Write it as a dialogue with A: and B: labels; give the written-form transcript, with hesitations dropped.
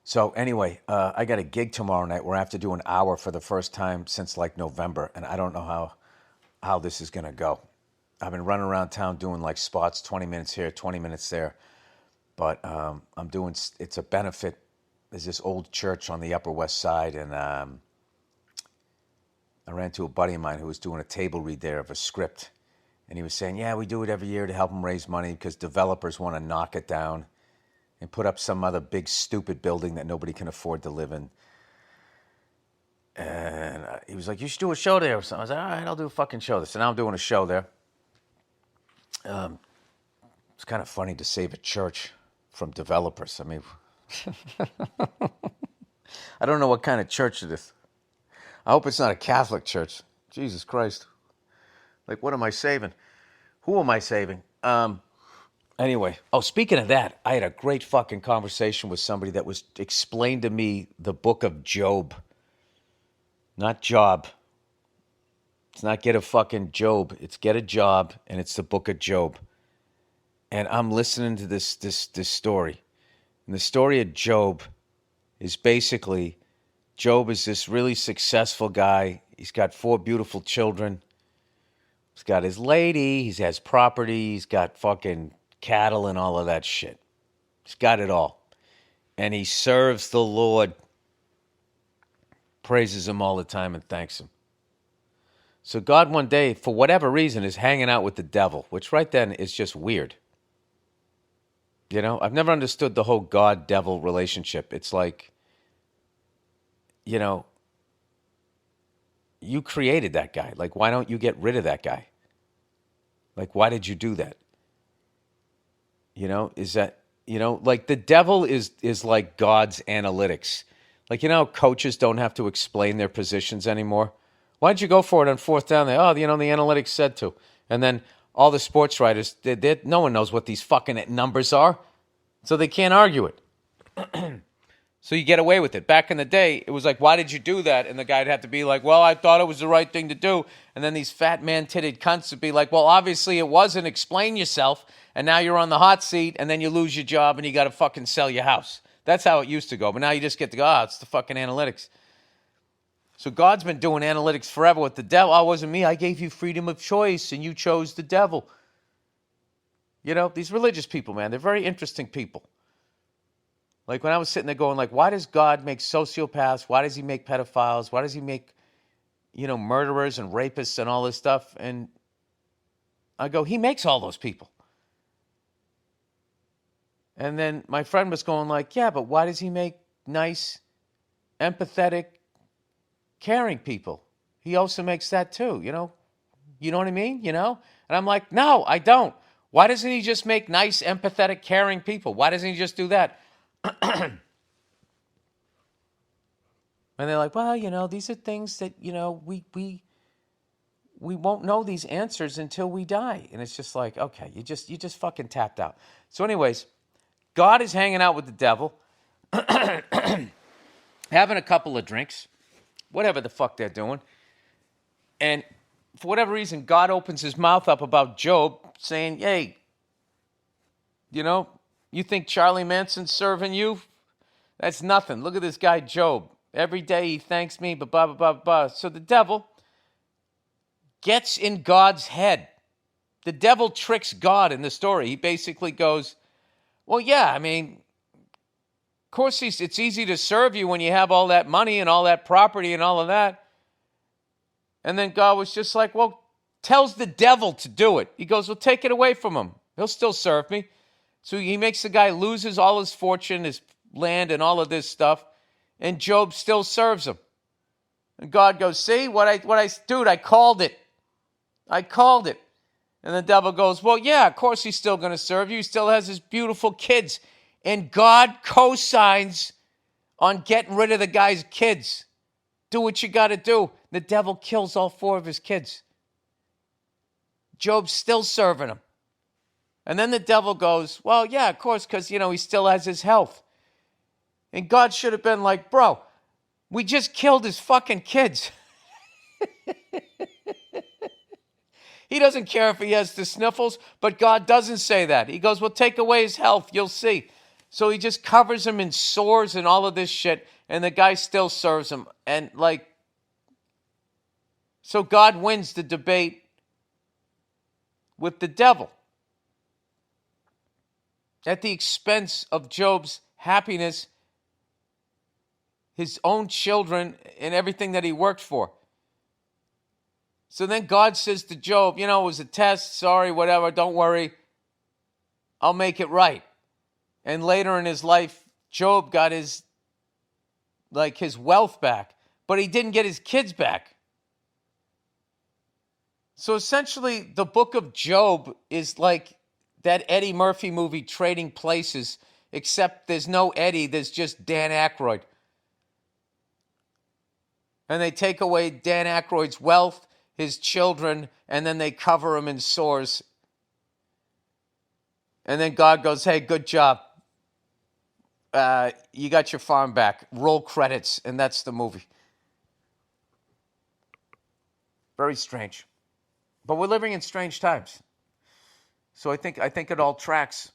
A: So anyway, I got a gig tomorrow night where I have to do an hour for the first time since like November, and I don't know how this is gonna go. I've been running around town doing like spots, 20 minutes here, 20 minutes there, but I'm doing. It's a benefit. There's this old church on the Upper West Side, and I ran to a buddy of mine who was doing a table read there of a script, and he was saying, "Yeah, we do it every year to help them raise money because developers want to knock it down and put up some other big stupid building that nobody can afford to live in." And he was like, "You should do a show there or something." I was like, "All right, I'll do a fucking show there." So now I'm doing a show there. It's kind of funny to save a church from developers. I mean, I don't know what kind of church it is. I hope it's not a Catholic church. Jesus Christ. Like, what am I saving? Who am I saving? Anyway, speaking of that, I had a great fucking conversation with somebody that was explained to me the book of Job. Not job. It's not get a fucking Job. It's get a job, and it's the book of Job. And I'm listening to this story. And the story of Job is basically, Job is this really successful guy. He's got 4 beautiful children. He's got his lady. He has property. He's got fucking cattle and all of that shit. He's got it all. And he serves the Lord, praises him all the time and thanks him. So God one day, for whatever reason, is hanging out with the devil, which right then is just weird. You know, I've never understood the whole God-devil relationship. It's like, you know, you created that guy. Like, why don't you get rid of that guy? Like, why did you do that? You know, is that, like the devil is like God's analytics. Like, how coaches don't have to explain their positions anymore? Why'd you go for it on 4th down there? Oh, the analytics said to. And then all the sports writers, no one knows what these fucking numbers are, so they can't argue it. So you get away with it. Back in the day, it was like, why did you do that? And the guy'd have to be like, well, I thought it was the right thing to do. And then these fat man-titted cunts would be like, well, obviously it wasn't. Explain yourself. And now you're on the hot seat, and then you lose your job, and you got to fucking sell your house. That's how it used to go. But now you just get to go, it's the fucking analytics. So God's been doing analytics forever with the devil. Oh, it wasn't me. I gave you freedom of choice, and you chose the devil. These religious people, man, they're very interesting people. Like when I was sitting there going like, why does God make sociopaths? Why does he make pedophiles? Why does he make, murderers and rapists and all this stuff? And I go, he makes all those people. And then my friend was going like, yeah, but why does he make nice, empathetic, caring people? He also makes that too, You know what I mean? And I'm like, no, I don't. Why doesn't he just make nice, empathetic, caring people? Why doesn't he just do that? And they're like, well, these are things that, we won't know these answers until we die. And it's just like, okay, you just fucking tapped out. So anyways, God is hanging out with the devil, having a couple of drinks, whatever the fuck they're doing. And for whatever reason, God opens his mouth up about Job saying, hey, you think Charlie Manson's serving you? That's nothing. Look at this guy, Job. Every day he thanks me, blah, blah, blah, blah. So the devil gets in God's head. The devil tricks God in the story. He basically goes, well, yeah, I mean, of course it's easy to serve you when you have all that money and all that property and all of that. And then God was just like, well, tells the devil to do it. He goes, well, take it away from him. He'll still serve me. So he makes the guy loses all his fortune, his land, and all of this stuff, and Job still serves him. And God goes, see, dude, I called it. I called it. And the devil goes, well, yeah, of course he's still going to serve you. He still has his beautiful kids. And God co-signs on getting rid of the guy's kids. Do what you got to do. The devil kills all 4 of his kids. Job's still serving him. And then the devil goes, well, yeah, of course, because, he still has his health. And God should have been like, bro, we just killed his fucking kids. He doesn't care if he has the sniffles, but God doesn't say that. He goes, well, take away his health, you'll see. So he just covers him in sores and all of this shit, and the guy still serves him. And like, so God wins the debate with the devil at the expense of Job's happiness, his own children, and everything that he worked for. So then God says to Job, it was a test, sorry, whatever, don't worry, I'll make it right. And later in his life, Job got his wealth back, but he didn't get his kids back. So essentially, the book of Job is like that Eddie Murphy movie, Trading Places, except there's no Eddie, there's just Dan Aykroyd. And they take away Dan Aykroyd's wealth, his children, and then they cover him in sores. And then God goes, hey, good job. You got your farm back. Roll credits, and that's the movie. Very strange. But we're living in strange times. So I think it all tracks.